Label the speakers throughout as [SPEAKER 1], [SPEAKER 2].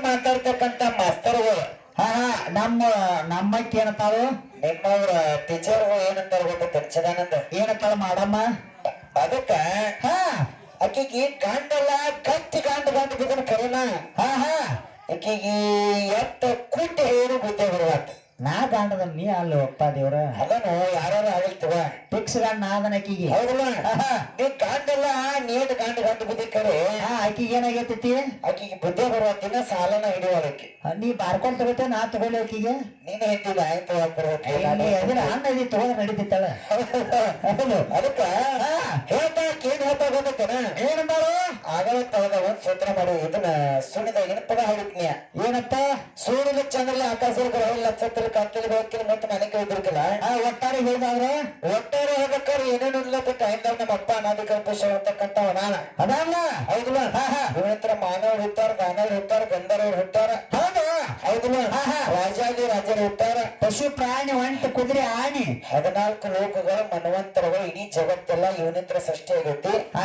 [SPEAKER 1] ಮಾತಾಡ್ತಕ್ಕಂತ ಮಾಸ್ತರ್ಗಳು
[SPEAKER 2] ಹಾ ಹಾ ನಮ್ಮಕ್ಕೆ ಏನತ್ತಾಳು
[SPEAKER 1] ನಿಮ್ಮವ್ರ ಟೀಚರ್ಗಳು ಏನಂತಾರ ಗೊತ್ತ ಸದಾನಂದ
[SPEAKER 2] ಏನತ್ತಾಳ ಮಾಡಮ್ಮ
[SPEAKER 1] ಅದಕ್ಕ
[SPEAKER 2] ಹಾ
[SPEAKER 1] ಆಕಿಗೆ ಗಂಡಲ್ಲ ಗಟ್ಟಿ ಗಂಡ ಬಿದ್ದನ ಕರೆನ
[SPEAKER 2] ಹಾ ಹಾ
[SPEAKER 1] ಆಕಿಗೆ ಎತ್ತ ಕುಟ್ಟಿ ಹೇಳಿ ಬುದ್ಧಿ ಬರುವತ್ತ
[SPEAKER 2] ನಾ ಗಾಂಡದ ನೀ ಅಲ್ಲ ಒಪ್ಪ ದೇವ್ರ
[SPEAKER 1] ಅದನ್ನು ಯಾರು ಆಗಿಲ್ತವ
[SPEAKER 2] ಫಿಕ್ಸ್ ಗಾಂಡ ನಾದನ ಆಕಿಗೆ
[SPEAKER 1] ಹೌದಲ್ಲ ನೀ ಗಂಡಲ್ಲ ನೀಟ್ ಗಂಡ ಬುದ್ಧಿ ಕರೆ
[SPEAKER 2] ಆಕಿಗೆ ಏನಾಗೈತಿ
[SPEAKER 1] ಆಕಿಗೆ ಬುದ್ಧಿ ಬರುವ ದಿನ ಸಾಲನ ಹಿಡಿಯೋಳಕ್ಕೆ
[SPEAKER 2] ನೀ ಬಾರ್ಕೊಂಡ್ ತಗೋತೆ ನಾ ತಗೊಳ್ಳಿ ಆಕಿಗೆ
[SPEAKER 1] ನೀನ್ ಹೇಳ್ತಿಲ್ಲ ಆಯ್ತು
[SPEAKER 2] ಅಣ್ಣ ಇದು ತಗೊಂಡ್ ನಡೀತಿತ್ತಾಳ
[SPEAKER 1] ಅದಕ್ಕ ಹೇಳ್ತಾ ಏನ್ ಹೇಳ್ತಾ ಗೊತ್ತೇನ
[SPEAKER 2] ಏನಂದಾಳು
[SPEAKER 1] ಆಗಲ ತಗದ ಒಂದ್ ಸೂತ್ರ ಮಾಡಿ ಇದನ್ನ ಸುಣಿದ ಏನಪ್ಪದ ಹೇಳಿದ್ನಿಯ
[SPEAKER 2] ಏನತ್ತ
[SPEAKER 1] ಸೂರ್ಯನ ಚಂದ್ರಲ್ಲ ಆಕಾಶಕ್ಕೆ ನಕ್ಷತ್ರ ಕತ್ತಲಿ ಬೆಳಕಿನ ಮತ್ತೆ ಮನೆಗೆ ಇದ್ರಕಲ್ಲ
[SPEAKER 2] ಒಟ್ಟಾರೆ ಹೇಳಿದಾದ್ರೆ
[SPEAKER 1] ಒಟ್ಟಾರೆ ಹೇಳ್ಬೇಕಾದ್ರೆ ಏನೇನು ಇಲ್ಲ ಟೈಮ್ ನಮ್ಮ ಅಪ್ಪ ಅನಾದಿಕಲ್ಪೇಶ ಅಂತಕ್ಕಂಥವ ನಾನ
[SPEAKER 2] ಅದಲ್ಲ
[SPEAKER 1] ಹೌದಲ್ಲ ಇವನ ಹತ್ರ ಮಾನವರು ಹುಟ್ಟಾರ ದಾನವರು ಹುಟ್ಟಾರ ಗಂಧರ್ವರು ಹುಟ್ಟಾರ
[SPEAKER 2] ಹೌದು
[SPEAKER 1] ಹೌದಲ್ಲ ರಾಜಾದಿ ರಾಜರು ಹುಟ್ಟಾರ
[SPEAKER 2] ಪಶು ಪ್ರಾಣಿ ಒಂಟು ಕುದುರೆ ಆಣಿ
[SPEAKER 1] 14 ಲೋಕಗಳು ಮನ್ವಂತರಗಳು ಇಡೀ ಜಗತ್ತೆಲ್ಲ ಇವನಿತ್ರ ಸೃಷ್ಟಿ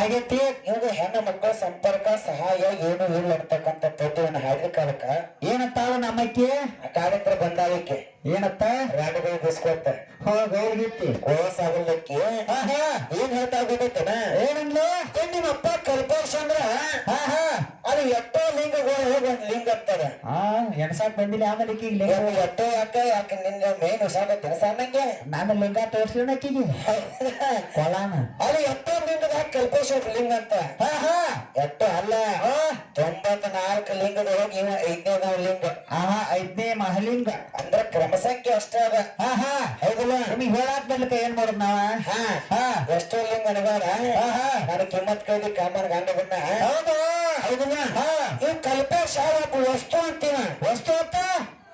[SPEAKER 2] ಆಗೈತಿ
[SPEAKER 1] ಇವಾಗ ಹೆಣ್ಣು ಮಕ್ಕಳ ಸಂಪರ್ಕ ಸಹಾಯ ಏನು ಇಲ್ಲ ಅಂತಕ್ಕಂಥ ತತ್ವವನ್ನು ಹಾಡಿದ ಕಾಲಕ್ಕ
[SPEAKER 2] ಏನತ್ತಾಳು ನಮ್ಮಕ್ಕೆ
[SPEAKER 1] ಆ ಕಾರ್ಯತ್ರ ಬಂದಾಳಕ್ಕೆ
[SPEAKER 2] ಏನತ್ತ
[SPEAKER 1] ರಾಡಗಳು ಬಿಸ್ಕೊತ
[SPEAKER 2] ಗೌರಿಗಿತ್ತಿ
[SPEAKER 1] ಓಸಾಗಲಿಕ್ಕೆ ಏನ್ ಹೇಳ್ತಾ ಗೊತ್ತೇನ
[SPEAKER 2] ಏನಂದ್ಲು
[SPEAKER 1] ನಿಮ್ಮ ಅಪ್ಪ ಕಲ್ಪೇಶ್ ಅಂದ್ರ ಅದು ಎಷ್ಟೋ ಲಿಂಗಗಳು ಹೋಗಿ ಒಂದ್ ಲಿಂಗ ಅಂತದ
[SPEAKER 2] ಎಣಸಾಕ್ ಬಂದಿಲ್ಲ ಆಮೇಲೆ ಈಗ
[SPEAKER 1] ಎಷ್ಟೋ ಯಾಕೆ ನಿನ್ನ ಮೇನ್ ಹೊಸಾಗತ್ತೆ ಸಾಮಂಗೆ
[SPEAKER 2] ನಾನು ಲಿಂಗ ತೋರ್ಸಿಣ ಅಕ್ಕಿಗೆ ಕೊಲಾನ
[SPEAKER 1] ಅದು ಎಷ್ಟೋ ಲಿಂಗದ ಕಲ್ಪೇಶ್ ಲಿಂಗ ಅಂತ ಎಷ್ಟೋ ಅಲ್ಲ 94 ಲಿಂಗದೊಳಗೆ ಇವ 5ನೇ ಲಿಂಗ
[SPEAKER 2] 5ನೇ ಮಹಲಿಂಗ
[SPEAKER 1] ಅಂದ್ರ ಕ್ರಮ ಸಂಖ್ಯೆ ಅಷ್ಟೇ ಅದ ಹೌದಲ್ಲ
[SPEAKER 2] ನಿಮಗ್ ಹೇಳಾಕ್ ಬರ್ಲಿಕ್ಕ ಏನ್ ಮಾಡೋದ್ ನಾವ
[SPEAKER 1] ಎಷ್ಟೋ ಲಿಂಗ ಅನಗಾರ ನಾನು ಕಿಮ್ಮತ್ ಕೈದಿ ಕಾಮನ್ ಗಂಡ ಬಂದ
[SPEAKER 2] ಹೌದು
[SPEAKER 1] ಹೌದಲ್ಲ ಇವ್ ಕಲ್ಪೇಶ್ ಒಬ್ಬ ವಸ್ತು ಅಂತೀವ
[SPEAKER 2] ವಸ್ತು ಅಂತ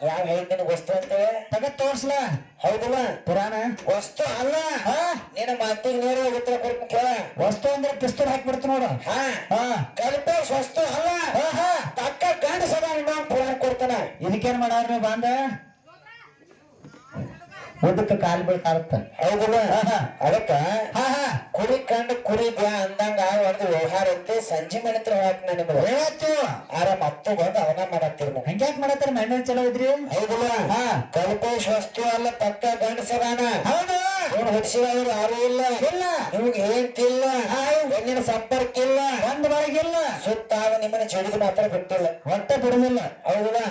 [SPEAKER 1] ಯಾವ ಹೇಳ್ತೀನಿ ವಸ್ತು ಅಂತೇವೆ
[SPEAKER 2] ತಗದ್ ತೋರ್ಸ್ಲ
[SPEAKER 1] ಹೌದಲ್ಲ
[SPEAKER 2] ಪುರಾಣ
[SPEAKER 1] ವಸ್ತು ಅಲ್ಲ ನಿನ್ನ ಮಾತಿಗೆ ನೇರ ಉತ್ತರ ಕೊಡ್ತೀನಿ ಕೇಳ
[SPEAKER 2] ವಸ್ತು ಅಂದ್ರೆ ಪಿಸ್ತೂಲ್ ಹಾಕ್ಬಿಡ್ತು ನೋಡು
[SPEAKER 1] ಕಲ್ಪೇಶ್ ವಸ್ತು ಅಲ್ಲ ತಕ್ಕ ಗಂಡ ಸದಾ ಪುರಾಣ ಕೊಡ್ತಾನ
[SPEAKER 2] ಇದಕ್ಕೇನ್ ಮಾಡಾರ ನೀವು ಬಂದ ಉದಕ್ಕೆ ಕಾಲ್ ಬೀಳ್ತಾರತ್ತ
[SPEAKER 1] ಹೌದಲ್ಲ ಅದಕ್ಕ ಕುರಿ ಕಂಡು ಕುರಿ ಬ್ಯಾ ಅಂದಂಗ ಒಂದು ವ್ಯವಹಾರ ಐತಿ ಸಂಜೆ ಮನೆ ಹತ್ರ ಹಾಕ್ನ ನಿಮ್ಗೆ
[SPEAKER 2] ಹೇಳತ್ತು
[SPEAKER 1] ಆರ ಮತ್ತೆ ಬಂದು ಅವನ ಮಾಡತ್ತೀರಿ ನೀವು
[SPEAKER 2] ಹಂಗ್ಯಾಕ್ ಮಾಡತ್ತಾರ ಮಣ್ಣು ಚಲೋ ಇದ್ರಿ
[SPEAKER 1] ಹೌದಲ್ಲ ಕಲ್ಪೇಶ್ ವಸ್ತು ಅಲ್ಲ ಪಕ್ಕ ಗಂಡಸದಾನ
[SPEAKER 2] ಹೌದು
[SPEAKER 1] ಇವ್ನು ಹುಟ್ಟಿಸಿದವ್ರು ಯಾರು ಇಲ್ಲ ನಿಮ್ಗೆ ಹೇಳ್ತಿಲ್ಲ ಹೆಣ್ಣಿನ ಸಂಪರ್ಕ ಇಲ್ಲ
[SPEAKER 2] ಒಂದ್ ಬಾಳಿಗಿಲ್ಲ
[SPEAKER 1] ಸುತ್ತಾಗ ನಿಮ್ಮನ್ನ ಜಡಿದು ಮಾತ್ರ ಬಿಟ್ಟಿಲ್ಲ
[SPEAKER 2] ಹೊಟ್ಟೆ ಬಿಡುದಿಲ್ಲ
[SPEAKER 1] ಹೌದಲ್ಲ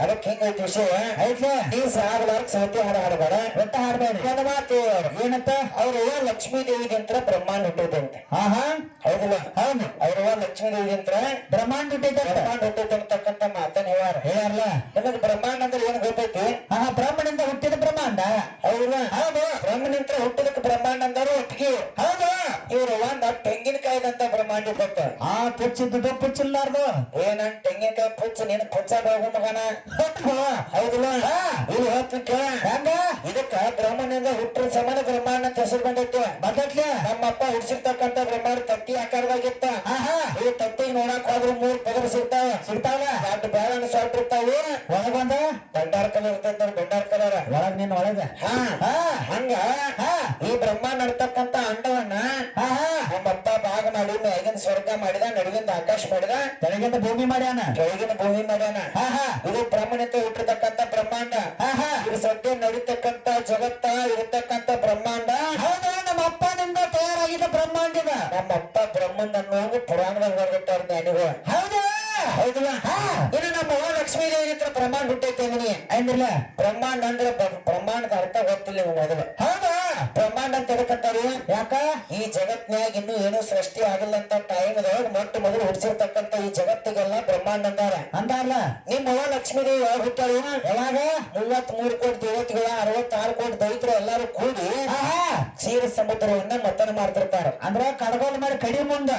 [SPEAKER 1] ಅದಕ್ಕೆ ಹಿಂಗೈತಿ ವಿಷಯ
[SPEAKER 2] ಐತ್ಲೆ
[SPEAKER 1] ನೀ ಸಾಗಲಾರ್ಕ ಸೌತಿ ಹಾಡು ಹಾಡಬೇಡ
[SPEAKER 2] ಒಟ್ಟ ಹಾಡ್ಬೇಡಿ
[SPEAKER 1] ನನ್ನ ಮಾತು
[SPEAKER 2] ಏನತ್ತ
[SPEAKER 1] ಅವ್ರು ಲಕ್ಷ್ಮೀ ದೇವಿಗೆ ಅಂತ ಬ್ರಹ್ಮಾಂಡ ಹುಟ್ಟೈತೆ ಹೌದಲ್ಲ
[SPEAKER 2] ಹೌದು
[SPEAKER 1] ಅವ್ರು ಲಕ್ಷ್ಮೀ ದೇವಿಗೆ ಅಂತ
[SPEAKER 2] ಬ್ರಹ್ಮಾಂಡ ಹುಟ್ಟೈತೆ
[SPEAKER 1] ಬ್ರಹ್ಮಾಂಡ ಹುಟ್ಟೈತೆ ಅಂತಕ್ಕಂಥ ಮಾತನ್ನ ಹೇಳಾರಲ್ಲ ನಿಮಗೆ ಬ್ರಹ್ಮಾಂಡ ಅಂದ್ರೆ ಏನು ಗೊತ್ತೈತಿ
[SPEAKER 2] ಬ್ರಹ್ಮನಿಂದ ಹುಟ್ಟಿದ ಬ್ರಹ್ಮಾಂಡ
[SPEAKER 1] ಹೌದಲ್ಲ
[SPEAKER 2] ಹೌದು
[SPEAKER 1] ಬ್ರಹ್ಮನಿಂದ ಹುಟ್ಟಿದಕ್ಕೆ ಬ್ರಹ್ಮಾಂಡ ಅಂದರು ಒಟ್ಟಿಗೆ
[SPEAKER 2] ಹೌದು
[SPEAKER 1] ಇವ್ರು ಒಂದ್ ತೆಂಗಿನಕಾಯಿದಂತ ಬ್ರಹ್ಮಾಂಡ ಕೊಟ್ಟ
[SPEAKER 2] ಪುಚ್ಚಿದ್ದು ಪುಚ್ಚಿಲ್ಲಾರ್ದು
[SPEAKER 1] ಏನ ತೆಂಗಿನಕಾಯಿ ಪುಚ್ಚ ನೀನು ಪುಚ್ಚ ಹೋಗು ಮಗನ ಹೌದಲ್ಲ ಇಲ್ಲಿ ಹೇಳ್ತಿಕ
[SPEAKER 2] ಹಂಗ
[SPEAKER 1] ಇದಕ್ಕ ಬ್ರಹ್ಮನಿಂದ ಹುಟ್ಟಿದ ಸಮಾನ ಬ್ರಹ್ಮಾಂಡ ಅಂತ ಹೆಸರು ಬಂದೈತೆ
[SPEAKER 2] ಬದಟ್ಲೆ
[SPEAKER 1] ನಮ್ಮಪ್ಪ ಹುಡ್ಸಿರ್ತಕ್ಕಂಥ ಬ್ರಹ್ಮಾಂಡ ತಟ್ಟಿ ಆಕಾರದಾಗಿತ್ತ ಈ ತಟ್ಟಿಗೆ ನೋಡಕ್ ಹೋದ್ರೆ 3 ಪದರ ಸಿಗ್ತಾವ ದೊಡ್ಡ ಬ್ಯಾಳನ್ನ ಸಾಲ್ಟ್ ಇರ್ತಾವು
[SPEAKER 2] ಒಳಗೊಂದ
[SPEAKER 1] ಬಂಡಾರ್ ಕಲರ್ ಇರ್ತೈತೆ ನೋಡಿ ಬಂಡಾರ್ ಕಲರ್
[SPEAKER 2] ಒಳಗ್ ನಿನ್ ಒಳಗ
[SPEAKER 1] ಹಂಗ ಈ ಬ್ರಹ್ಮಾಂಡ ಇರ್ತಕ್ಕಂಥ ಅಂಡವನ್ನ ನಮ್ಮಪ್ಪ ಭಾಗ ಮಾಡಿ ಮ್ಯಾಗಿನ ಸ್ವರ್ಗ ಮಾಡಿದ ನಡುವಿಂದ ಆಕಾಶ ಮಾಡಿದ
[SPEAKER 2] ತೆಳಗಿಂದ ಭೂಮಿ ಮಾಡ್ಯಾನ
[SPEAKER 1] ಕೆಳಗಿನ ಭೂಮಿ ಮಾಡ್ಯಾನ ಇದು ಬ್ರಹ್ಮನಿಂದ ಹುಟ್ಟಿರ್ತಕ್ಕಂಥ ಬ್ರಹ್ಮಾಂಡ ಇದು ಸದ್ಯ ನಡೀತಕ್ಕಂಥ ಜಗತ್ತ ಇರತಕ್ಕಂಥ ಬ್ರಹ್ಮಾಂಡ
[SPEAKER 2] ಹೌದಾ ನಮ್ಮ ಅಪ್ಪನಿಂದ ತಯಾರಾಗಿದ್ದ ಬ್ರಹ್ಮಾಂಡಿದ
[SPEAKER 1] ನಮ್ಮಪ್ಪ ಬ್ರಹ್ಮಂಡ ಅನ್ನೋದು ಪುರಾಣದಾಗ ಹೊರಗಿಟ್ಟಾರ ಜ್ಞಾನಿಗಳು
[SPEAKER 2] ಹೌದಾ
[SPEAKER 1] ಹೌದಲ್ಲ ಇನ್ನು ನಮ್ಮ ಲಕ್ಷ್ಮೀ ದೇವಿ ಹತ್ರ ಬ್ರಹ್ಮಾಂಡ ಹುಟ್ಟೈತೆ
[SPEAKER 2] ಅಂದ್ರಲ್ಲ
[SPEAKER 1] ಬ್ರಹ್ಮಾಂಡ ಅಂದ್ರೆ ಬ್ರಹ್ಮಾಂಡದ ಅರ್ಥ ಗೊತ್ತಿಲ್ಲ ನೀವು ಮೊದಲು
[SPEAKER 2] ಹೌದಾ
[SPEAKER 1] ಬ್ರಹ್ಮಾಂಡ ಅಂತ ಎದಕ್ಕಂತಾರು
[SPEAKER 2] ಯಾಕ ಈ
[SPEAKER 1] ಜಗತ್ನ್ಯಾಗ ಇನ್ನು ಏನೂ ಸೃಷ್ಟಿ ಆಗಿಲ್ಲ ಅಂತ ಟೈಮ್ ಮೊಟ್ಟ ಮೊದಲು ಹುಟ್ಟಿಸಿರ್ತಕ್ಕಂಥ ಈ ಜಗತ್ತಿಗೆಲ್ಲ ಬ್ರಹ್ಮಾಂಡ
[SPEAKER 2] ಅಂದಾರಲ್ಲ
[SPEAKER 1] ನಿಮ್ಮ ಲಕ್ಷ್ಮೀ ದೇವಿ ಯಾವಾಗ ಹುಟ್ಟಾಳು
[SPEAKER 2] ಯಾವಾಗ
[SPEAKER 1] 33 ಕೋಟಿ ದೇವತೆಗಳ 66 ಕೋಟಿ ದೈತ್ರು ಎಲ್ಲಾರು ಕೂಡಿ ಕ್ಷೀರ ಸಮುದ್ರವನ್ನ ಮತನ ಮಾಡ್ತಿರ್ತಾರ
[SPEAKER 2] ಅಂದ್ರ ಕಡಗೋಲ್ ಮಾಡಿ ಕಡಿ ಮುಂದ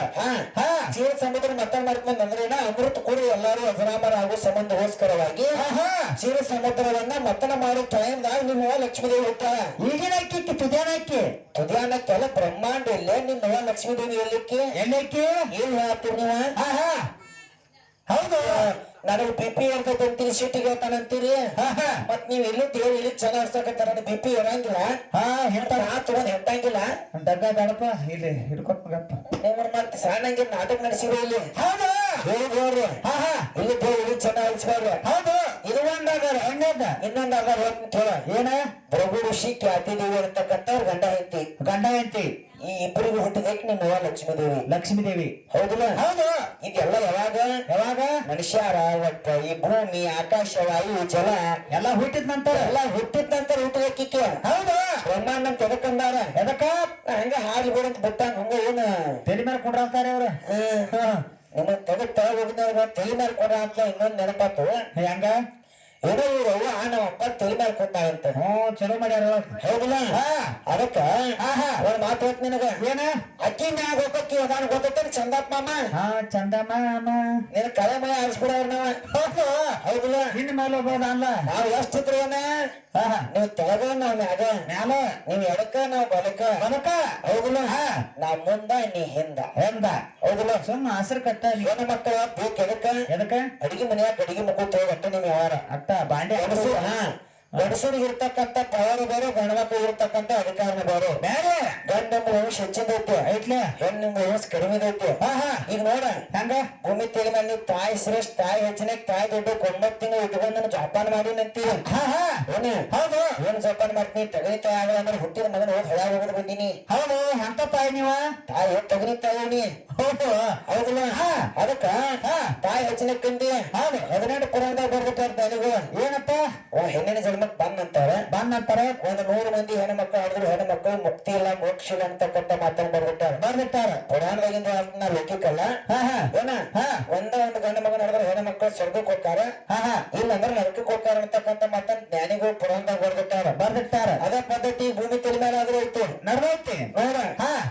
[SPEAKER 1] ಕ್ಷೀರ ಸಮುದ್ರ ಮತನ ಮಾಡ್ಕೊಂಡ್ ಅಂದ್ರೆ ಅಮೃತ ಕೂಡಿ ಎಲ್ಲಾರು ಅಜರಾಮರ ಆಗೋ ಸಂಬಂಧಗೋಸ್ಕರವಾಗಿ ಕ್ಷೀರ ಸಮುದ್ರವನ್ನ ಮತನ ಮಾಡೋ ಟೈಮ್ದಾಗ ನಿಮ್ಮ ಲಕ್ಷ್ಮೀ ದೇವಿ ಹುಟ್ಟಾಳ
[SPEAKER 2] ಈಗಿನ ಅಕ್ಕಿ
[SPEAKER 1] ತುದಿಯಾನಕ್ಕೆಲ್ಲ ಬ್ರಹ್ಮಾಂಡ ಇಲ್ಲ ನಿಮ್ಮ ಲಕ್ಷ್ಮೀ ದೇವಿ ಎಲ್ಲಕ್ಕೆ
[SPEAKER 2] ಎಲ್ಲಕ್ಕೆ
[SPEAKER 1] ಏನ್ ಹೇಳ್ತೀರಿ ನೀವ
[SPEAKER 2] ಹೌದು
[SPEAKER 1] ನನಗೆ ಬಿಪಿ ಇರ್ತೈತೆ ಅಂತೀರಿ ಸಿಟ್ಟಿಗೆ ಹೇಳ್ತಾನಂತೀರಿ ಮತ್ ನೀವ್ ಇಲ್ಲಿ ದೇವ್ ಇಲ್ಲಿ ಜನ ಹರ್ಸಕತ್ತಾರ ನನಗೆ ಬಿಪಿ ಇರಂಗಿಲ್ಲ
[SPEAKER 2] ಹೇಳ್ತಾರ
[SPEAKER 1] ನಾ ತಗೊಂಡ್ ಹೆಟ್ಟಂಗಿಲ್ಲ
[SPEAKER 2] ಡಬ್ಬ ಬೇಡಪ್ಪ ಇಲ್ಲಿ ಹಿಡ್ಕೊಟ್ಗಪ್ಪ
[SPEAKER 1] ನೀವು ಮತ್ತೆ ಸಣ್ಣಂಗೆ ನಾಟಕ ನಡೆಸಿರಿ ಇಲ್ಲಿ
[SPEAKER 2] ಹೌದು
[SPEAKER 1] ಹೋಗ್ರಿ ಇಲ್ಲಿ ದೇವ್ ಇಲ್ಲಿ ಜನ ಹರಿಸ್ಬೇಡ್ರಿ
[SPEAKER 2] ಹೌದು
[SPEAKER 1] ಇದು ಒಂದಾಗಾರ
[SPEAKER 2] ಹಂಗದ
[SPEAKER 1] ಇನ್ನೊಂದಾಗಾರ ಹೇಳ್ತೀನಿ
[SPEAKER 2] ಏನ
[SPEAKER 1] ಭೃಗು ಋಷಿ ಖ್ಯಾತಿ ದೇವಿ ಇರ್ತಕ್ಕಂಥವ್ರ ಗಂಡ ಹೆಂಡತಿ ಈ ಇಬ್ಬರಿಗೂ ಹುಟ್ಟಿದಕ್ಕೆ ನಿಮ್ಮ ಲಕ್ಷ್ಮೀ ದೇವಿ ಹೌದಿಲ್ಲ
[SPEAKER 2] ಹೌದು
[SPEAKER 1] ಇದೆಲ್ಲ ಯಾವಾಗ ಮನುಷ್ಯರ ಒಟ್ಟ ಈ ಭೂಮಿ ಆಕಾಶ ವಾಯು ಜಲ
[SPEAKER 2] ಎಲ್ಲ ಹುಟ್ಟಿದ ನಂತರ
[SPEAKER 1] ಎಲ್ಲ ಹುಟ್ಟಿದ ನಂತರ ಹುಟ್ಟಬೇಕಿಕ್ಕೆ
[SPEAKER 2] ಹೌದು
[SPEAKER 1] ಬ್ರಹ್ಮಾಂಡ ಅಂತ ಎದಕ್ಕಂದಾರ
[SPEAKER 2] ಎದಕ್ಕ
[SPEAKER 1] ಹಂಗ ಹಾರ್ಲಿ ಬಿಡಂತ ಬಿಟ್ಟಾನ ಹಂಗ ಏನು
[SPEAKER 2] ತಲೆ ಮೇಲೆ ಕುಂಡ್ರಂತಾರೆ ಅವ್ರು
[SPEAKER 1] ನಿಮ್ಮ ತೆಗೆದ ಹೋಗಿದವ್ರ ತಲೆ ಮೇಲೆ ಕೊಡ ಅಂತ ಇನ್ನೊಂದ್ ನೆನಪಾತು
[SPEAKER 2] ಹೆಂಗ
[SPEAKER 1] ಏನೋ ಇವ್ರು ನಮ್ಮಪ್ಪ ತಲೆ ಮೇಲೆ ಕೊಟ್ಟಾಗಂತ
[SPEAKER 2] ಚಲೋ ಮಾಡ್ಯಾರ
[SPEAKER 1] ಹೌದಿಲ್ಲ ಅದಕ್ಕ ಒಂದ್ ಮಾತು ಹೇಳ್ತ ನಿನಗ
[SPEAKER 2] ಏನ
[SPEAKER 1] ಅಕ್ಕಿ ಮ್ಯಾಗ ಹೋಗಕ್ಕಿ ಅದಾನ ಗೊತ್ತೈತೆ ಚಂದಪ್ಪ ಮಾಮ
[SPEAKER 2] ಚಂದಮಾಮ
[SPEAKER 1] ನಿನ್ ಕಳೆ ಮೈ ಆರಿಸ್ಬಿಡವ್ರ ನಾವ ಹೌದಿಲ್ಲ
[SPEAKER 2] ಇನ್ ಮೇಲೆ ಹೋಗೋದಲ್ಲ
[SPEAKER 1] ನಾವ್ ಎಷ್ಟಿದ್ರು ಏನ ನೀವ್ ತೆಳಗ ನಾವ್ ಮ್ಯಾಗ
[SPEAKER 2] ಮ್ಯಾಲ
[SPEAKER 1] ನೀವ್ ಎಡಕ ನಾವ್ ಬಲಕ ಹೌದಿಲ್ಲ ನಾವ್ ಮುಂದ ನೀ ಹಿಂದ ಹೌದಿಲ್ಲ
[SPEAKER 2] ಸುಮ್ಮ ಹಸಿರು ಕಟ್ಟ
[SPEAKER 1] ಹೆಣ್ಣು ಮಕ್ಕಳ ಬೇಕು
[SPEAKER 2] ಎದಕ್ಕ
[SPEAKER 1] ಅಡಿಗೆ ಮನೆಯಾಗ ಅಡಿಗೆ ಮುಕ್ಕು ಒಟ್ಟ ನಿಮ್ ಯಾವಾರ
[SPEAKER 2] ಅಟ್ಟ ಬಾಂಡೆ
[SPEAKER 1] ಗಂಡಸರಿಗೆ ಇರ್ತಕ್ಕಂಥ ಪವರ್ ಬೇರೆ ಗಂಡ ಮಕ್ಕಳಿಗೆ ಇರ್ತಕ್ಕಂಥ ಅಧಿಕಾರನ ಬೇರೆ
[SPEAKER 2] ಬೇರೆ
[SPEAKER 1] ಗಂಡ ಎಂಬ ವಂಶ ಹೆಚ್ಚಿಂದೈತಿ
[SPEAKER 2] ಐತ್ಲೆ
[SPEAKER 1] ಹೆಣ್ಣು ಎಂಬ ವಂಶ ಕಡಿಮೆ ಐತಿ ಈಗ ನೋಡ
[SPEAKER 2] ಹಂಗ
[SPEAKER 1] ಭೂಮಿ ತೆಗೆ ಮಂದಿ ತಾಯಿ ಶ್ರೇಷ್ಠ ತಾಯಿ ಹೆಚ್ಚಿನ ತಾಯಿ ದೊಡ್ಡ 9 ತಿಂಗಳು ಇಟ್ಕೊಂಡು ಜೋಪಾನ ಮಾಡಿ ನಂತೀವಿ
[SPEAKER 2] ಹೌದು
[SPEAKER 1] ಏನ್ ಜೋಪಾನ ಮಾಡ್ತೀನಿ ತಗನಿ ತಾಯಿ ಆಗಲ್ಲ ಅಂದ್ರೆ ಹುಟ್ಟಿದ ಮಗನ ಹೋಗಿ ಹೊಳ ಹೋಗೋದು ಬಂದೀನಿ
[SPEAKER 2] ಹೌದು ಅಂತ ತಾಯಿ ನೀವ
[SPEAKER 1] ತಾಯಿ ತಗನಿ ತಾಯಿ
[SPEAKER 2] ಹೌದು
[SPEAKER 1] ಹೌದಿಲ್ಲ ಅದಕ್ಕ ತಾಯಿ ಹೆಚ್ಚಿನ ಕಂದಿ 18 ಪುರಾಣದಾಗ ಬರ್ಬಿಟ್ಟಾರ ನನಗೂ
[SPEAKER 2] ಏನಪ್ಪ
[SPEAKER 1] ಹೆಣ್ಣಿನ ಜನ್ಮಕ್ ಬಂದಂತಾರ ಒಂದು 100 ಮಂದಿ ಹೆಣ್ಣು ಮಕ್ಕಳು ಆಡಿದ್ರು ಹೆಣ್ಣು ಮಕ್ಕಳು ಮುಕ್ತಿ ಇಲ್ಲ ಮೋಕ್ಷ ಇಲ್ಲ ಅಂತಕ್ಕಂಥ ಮಾತನ್ನ ಬರ್ಬಿಟ್ಟಾರ ಪುರಾಣದಾಗಿಂದ ನಾ ಲೌಕಿಕಲ್ಲ ಏನ ಒಂದು ಗಂಡು ಮಗನ ನಡೆದ್ರೆ ಹೆಣ್ಣು ಮಕ್ಕಳು ಸ್ವರ್ಗಕ್ಕೆ ಹೋಗ್ತಾರ ಇಲ್ಲ ಅಂದ್ರೆ ನರಕಕ್ಕೆ ಹೋಗ್ತಾರ ಅಂತಕ್ಕಂಥ ಮಾತನ್ನ ಜ್ಞಾನಿಗಳು ಪುರಾಣದಾಗ ಬರ್ದಿಟ್ಟಾರ ಅದೇ ಪದ್ಧತಿ ಭೂಮಿ ತಲೆ ಮೇಲೆ ಆದ್ರೂ ಐತಿ
[SPEAKER 2] ನಡ್ದೈತಿ
[SPEAKER 1] ನೋಡ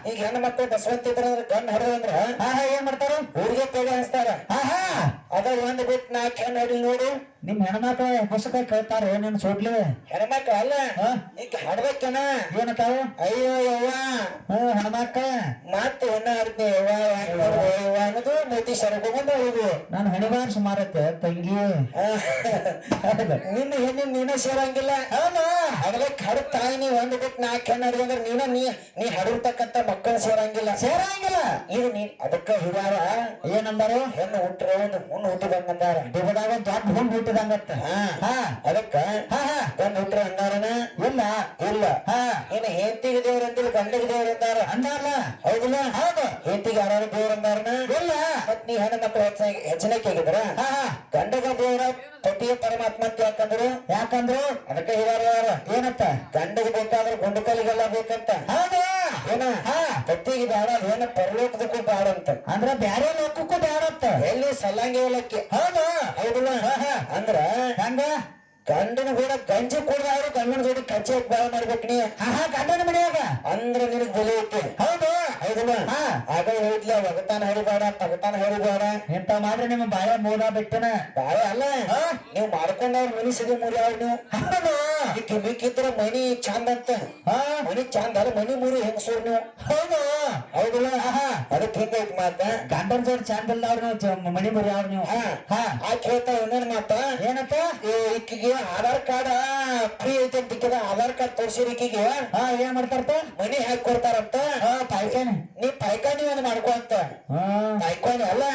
[SPEAKER 1] ಈಗ ಹೆಣ್ಣು ಮಕ್ಕಳು ಬಸವಂತ ಇದ್ರಂದ್ರ ಕಣ್ಣು ಹರಿದಂದ್ರ
[SPEAKER 2] ಏನ್ ಮಾಡ್ತಾರ
[SPEAKER 1] ಊರಿಗೆ ತೇಗ ಹಚ್ತಾರ ಅದ ಒಂದ್ ಬಿಟ್ಟು 4 ಹೆಣ್ಣು ಹಡಿ ನೋಡು
[SPEAKER 2] ನಿಮ್ ಹೆಣ್ಮಕ್ಳ ಪುಸ್ತಕ ಕೇಳ್ತಾರ ಏನೇನ್ ಸೋಡ್ಲಿ
[SPEAKER 1] ಹೆಣ್ಮಕ್ಳ ಅಲ್ಲ ಈಗ ಹಾಡ್ಬೇಕನ
[SPEAKER 2] ಏನತ್ತಾವ
[SPEAKER 1] ಅಯ್ಯೋ ಯವ್ವ
[SPEAKER 2] ಹೆಣ್ಮಕ್ಳ
[SPEAKER 1] ಮತ್ತೆ ಹೆಣ್ಣ ಹಾಡ್ತೀನಿ ಯವ್ವ ಅನ್ನೋದು ಮೂತಿ ಸರಕೊಂಡ್ ಹೋಗುದು
[SPEAKER 2] ನಾನು ಹೆಣಿಬಾರ ಸುಮಾರತ್ತೆ ತಂಗಿ
[SPEAKER 1] ನಿನ್ನ ಹೆಣ್ಣು ನೀನ ಸೇರಂಗಿಲ್ಲ ಅದಕ್ಕೆ ಹಡ ತಾಯಿ ನೀ ಒಂದ್ ಬಿಟ್ಟು 4 ಹೆಣ್ಣು ಹಡಿದಂದ್ರೆ ನೀ ಹಡಿರ್ತಕ್ಕಂಥ ಮಕ್ಕಳು ಸೇರಂಗಿಲ್ಲ ಇದು ನೀ ಅದಕ್ಕ ಹಿರಿಯಾರ
[SPEAKER 2] ಏನಂದಾರು
[SPEAKER 1] ಹೆಣ್ಣು ಹುಟ್ಟ್ರೆ ಒಂದು ಹುಣ್ಣು ಹುಟ್ಟಿದಂಗಂದಾರ
[SPEAKER 2] ಡಿಬದಾಗ ದೊಡ್ಡ ಹುಣ್ಣು ಹುಟ್ಟಿದಂಗತ್ತ
[SPEAKER 1] ಅದಕ್ಕ ಗಂಡ ಹುಟ್ಟ್ರೆ ಅಂದಾರನ ಇಲ್ಲ ಇನ್ನು ಹೆಂಡತಿಗೆ ದೇವ್ರ ಅಂದಿಲ್ಲ ಗಂಡಿಗೆ ದೇವ್ರ ಅಂದಾರಲ್ಲ ಹೌದಿಲ್ಲ ಹೆಂಡತಿಗೆ ಯಾರು ದೇವ್ರ ಅಂದಾರನ ಇಲ್ಲ ಮತ್ ನೀ ಹೆಣ್ಣು ಮಕ್ಕಳು ಹೆಚ್ಚಿನಕ್ಕೆ ಆಗಿದ್ರ ಗಂಡಗ ದೇವ್ರ ಪತಿಯ ಪರಮಾತ್ಮ ಅಂತ ಯಾಕಂದ್ರು ಅದಕ್ಕೆ ಹಿರಿಯಾರ ಏನಂತ ಗಂಡಗೆ ಬೇಕಾದ್ರೆ ಗುಂಡು ಕಲಿಗೆಲ್ಲ ಬೇಕಂತ ಏನ ಪತಿಗೆ ಬೇಡ ಏನ ಪರಲೋಕದಕ್ಕೂ ಬೇಡ ಅಂತ ಅಂದ್ರ ಬ್ಯಾರೆ ಲೋಕಕ್ಕೂ ಬೇಡ ಅಂತ ಎಲ್ಲಿ ಸಲ್ಲಂಗಿ ಹೋಲಕ್ಕೆ ಹೌದಿಲ್ಲ ಅಂದ್ರ ಹಂಗ ಗಂಡನ ಕೂಡ ಗಂಜಿ ಕುಡ್ದಾದ್ರು ಗಂಡನ ಜೋಡಿ ಕಚ್ಚಿ ಬಾಳ ಮಾಡ್ಬೇಕು ನೀ ಗಂಡನ ಮನೆಯಾಗ ಅಂದ್ರ ನಿನಗ್ ಬೆಲೆ ಐತಿ ಹೌದಿಲ್ಲ ಆಗ ಹೇಳಿದ್ಲ ಒಗತಾನ ಹರಿಬೇಡ ತಗತಾನ ಹರಿಬೇಡ
[SPEAKER 2] ಎಂತ ಮಾಡ್ರಿ ನಿಮ್ ಬಾಳೆ ಮೂಲ ಬಿಟ್ಟನ
[SPEAKER 1] ಬಾಳೆ ಅಲ್ಲ ನೀವ್ ಮಾಡ್ಕೊಂಡವ್ರ ಮನಿ ಸಿಗಿ ಮೂರ್ಯಾವ್ರ ನೀವು ಮಿಕ್ಕಿದ್ರ ಮನಿ ಚಂದ ಅಂತ ಮನಿ ಚಂದ ಅಲ್ಲ ಮನಿ ಮೂರು ಹೆಂಗಸೂರ್ ನೀವು ಹೌದಿಲ್ಲ ಅದಕ್ಕೆ ಹಿಂಗೈತಿ ಮಾತ
[SPEAKER 2] ಗಂಡನ ಜೋಡಿ ಚಂದ ಇಲ್ಲ ಅವ್ರ ಮನಿ ಬರೀ ಅವ್ರ ನೀವು
[SPEAKER 1] ಆಕೆ ಹೇಳ್ತಾ ಇನ್ನೇನ್ ಮಾತ ಏನಂತ ಈಕಿಗೆ ಆಧಾರ್ ಕಾರ್ಡ್ ಫ್ರೀ ಐತೆ ಅಂತ ಆಧಾರ್ ಕಾರ್ಡ್ ತೋರ್ಸಿರಿ ಈಕಿಗೆ
[SPEAKER 2] ಏನ್ ಮಾಡ್ತಾರಪ್ಪ
[SPEAKER 1] ಮನಿ ಹಾಕಿ ಕೊಡ್ತಾರಂತ
[SPEAKER 2] ಪಾಯ್ಕಾನಿ
[SPEAKER 1] ನೀ ಪಾಯ್ಕಾನಿ ಒಂದು ಮಾಡ್ಕೊ ಅಂತ ಪಾಯ್ಕಾನಿ ಅಲ್ಲ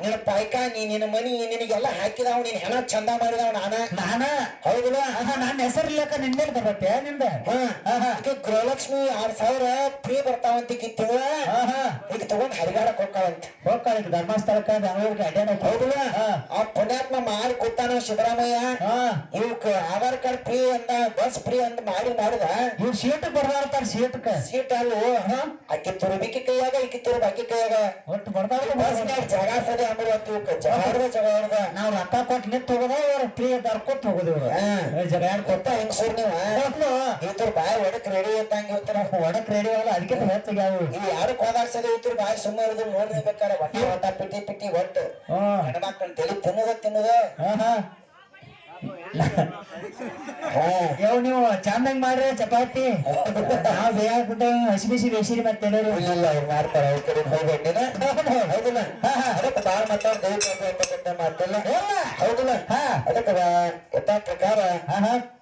[SPEAKER 1] ನಿನ್ನ ಪಾಯ್ಕಾನಿ ನಿನ್ನ ಮನಿ ನಿನಗೆಲ್ಲ ಹಾಕಿದವ್ ನೀನ್ ಹೆಣ ಚಂದ ಮಾಡಿದವ್ ನಾನ ಹೌದಿಲ್ಲ
[SPEAKER 2] ನನ್ನ ಹೆಸರಿಲ್ಲಕ ನಿನ್ಮೇಲೆ ಬರುತ್ತೆ ನಿಂದ
[SPEAKER 1] ಗೃಹಲಕ್ಷ್ಮಿ 6000 ಫ್ರೀ ಬರ್ತಾವಂತ ಈಗ ತಿಂಗಳ ಈಗ ತಗೊಂಡ್ ಹರಿಗಾಡಕ್ ಹೋಗ್ತಾವಂತ
[SPEAKER 2] ಈಗ ಧರ್ಮಸ್ಥಳಕ್ಕ ಬೆಂಗಳೂರಿಗೆ ಅಡ್ಡಾಡ
[SPEAKER 1] ಹೌದಿಲ್ಲ ಆ ಪುಣ್ಯಾತ್ಮ ಮಾಡಿ ಕೊಟ್ಟಾನ ಸಿದ್ದರಾಮಯ್ಯ ಇವಕ್ ಆಧಾರ್ ಕಾರ್ಡ್ ಫ್ರೀ ಅಂತ ಬಸ್ ಫ್ರೀ ಅಂತ ಮಾಡಿದ
[SPEAKER 2] ಇವ್ ಸೀಟ್ ಬರ್ದಾರ್ತಾರ
[SPEAKER 1] ಸೀಟ್ ಅಲ್ಲೂ ಅಕ್ಕಿ ತುರುಬಿಕ್ಕಿ ಕೈಯಾಗ ಇಕ್ಕಿ ತುರುಬ ಅಕ್ಕಿ ಕೈಯಾಗ
[SPEAKER 2] ಒಟ್ಟು ಬರ್ದಾರ
[SPEAKER 1] ಬಸ್ ಜಗ ಸದೆ ಜಗ
[SPEAKER 2] ನಾವ್ ರೊಕ್ಕ ಕೊಟ್ಟು ನಿಂತ ಹೋಗೋದ ಇವ್ರ ಫ್ರೀ ಕೊಟ್ಟು ಹೋಗೋದು ಜಗ
[SPEAKER 1] ಕೊಟ್ಟ ಹೆಂಗಸೂರ್ ನೀವು ಇದ್ರ ಬಾಯಿ ಒಡಕ್ ರೆಡಿ ಇದ್ದಂಗ ಇರ್ತಾರ
[SPEAKER 2] ಒಡಕ್ ರೆಡಿ ಆಗಲ್ಲ ಅದಕ್ಕೆ ಹೆಚ್ಚಾಗ್ಯಾವ
[SPEAKER 1] ಇವ್ ಯಾರು ಕೋದಾಡ್ಸದೆ ಇದ್ರ ಬಾಯಿ ಸುಮ್ಮನೆ ಇರೋದು ನೋಡ್ಬೇಕಾರೆ ಒಟ್ಟ ಪಿಟಿ ಒಟ್ಟು ಹೆಣ್ಮಕ್ಳು ತಲೆ ತಿನ್ನದ ಹಾ
[SPEAKER 2] ಯಾವ ನೀವು ಚಂದಂಗ್ ಮಾಡ್ರಿ ಚಪಾತಿ ನಾವ್ ಬೇಯಾಕ್ಬಿಟ್ಟು ಹಸಿ ಬಿಸಿ ಬೇಸಿರಿ ಮತ್ತೆ ಎಲ್ಲರೂ
[SPEAKER 1] ಇಲ್ಲ ಅವ್ರು ಮಾಡ್ತಾರ ಅವ್ರ ಕಡೆ ಹೋಗ್ಬೇಕಿನ ಹೌದಿಲ್ಲ ಅದಕ್ಕೆ ಬಾಳ ಮಾತಾಡ ದೈವ ಮಾತಿಲ್ಲ ಹೌದಿಲ್ಲ ಅದಕ್ಕೆ ಯಥಾ ಪ್ರಕಾರ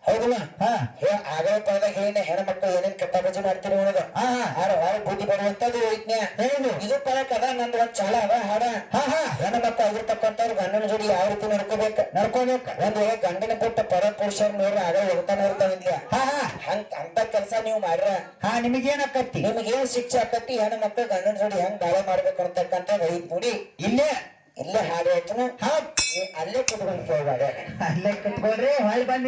[SPEAKER 1] ಹೌದಿಲ್ಲ ಆಗೋ ಕಾಲದಾಗ ಏನೇ ಹೆಣ್ಮಕ್ಳು ಏನೇನ್ ಕೆಟ್ಟ ಬಜ್ಜಿ ಮಾಡ್ತೀರಿ ಅನ್ನೋದು ಹಾಡ ಬುದ್ಧಿ ಬರುವಂತದ್ದು ವಿಜ್ಞಾನ ಹೇಳುದು ಇದು ಪರಕ್ ಅದ ನಂದು ಒಂದ್ ಚಾಲ ಅದ ಹಾಡ ಹೆಣ್ಮಕ್ಳು ಆಗಿರ್ತಕ್ಕಂಥವ್ರು ಗಂಡನ ಜೋಡಿ ಯಾವ ರೀತಿ ನಡ್ಕೋಬೇಕು ಒಂದ್ ವೇಳೆ ಗಂಡನ ಬಿಟ್ಟು ಪರ ಪುರುಷರ್ ನೋಡ್ರಿ ಆಗ ಹೋಗ್ತಾನೆ ಇರ್ತಾನಿಲ್ಲ ಅಂತ ಕೆಲಸ ನೀವು ಮಾಡ್ರ
[SPEAKER 2] ನಿಮಗೇನ್ ಆಕತ್ತಿ
[SPEAKER 1] ನಿಮಗೇನ್ ಶಿಕ್ಷೆ ಆಕತಿ ಹೆಣ್ಮಕ್ಳು ಗಂಡನ ಜೋಡಿ ಹೆಂಗ್ ಬಾಳ ಮಾಡ್ಬೇಕು ಅಂತಕ್ಕಂಥ ಐದ್ ನೋಡಿ ಇಲ್ಲೇ ಹಾಡು ಹೇಳ್ತಾನ ಅಲ್ಲೇ ಕುತ್ಕೊಂಡು ಕೇಳ್ಬಾರ
[SPEAKER 2] ಅಲ್ಲೇ ಕಟ್ಕೊಳ್ರಿ ಹೊಳ್ ಬಂದ್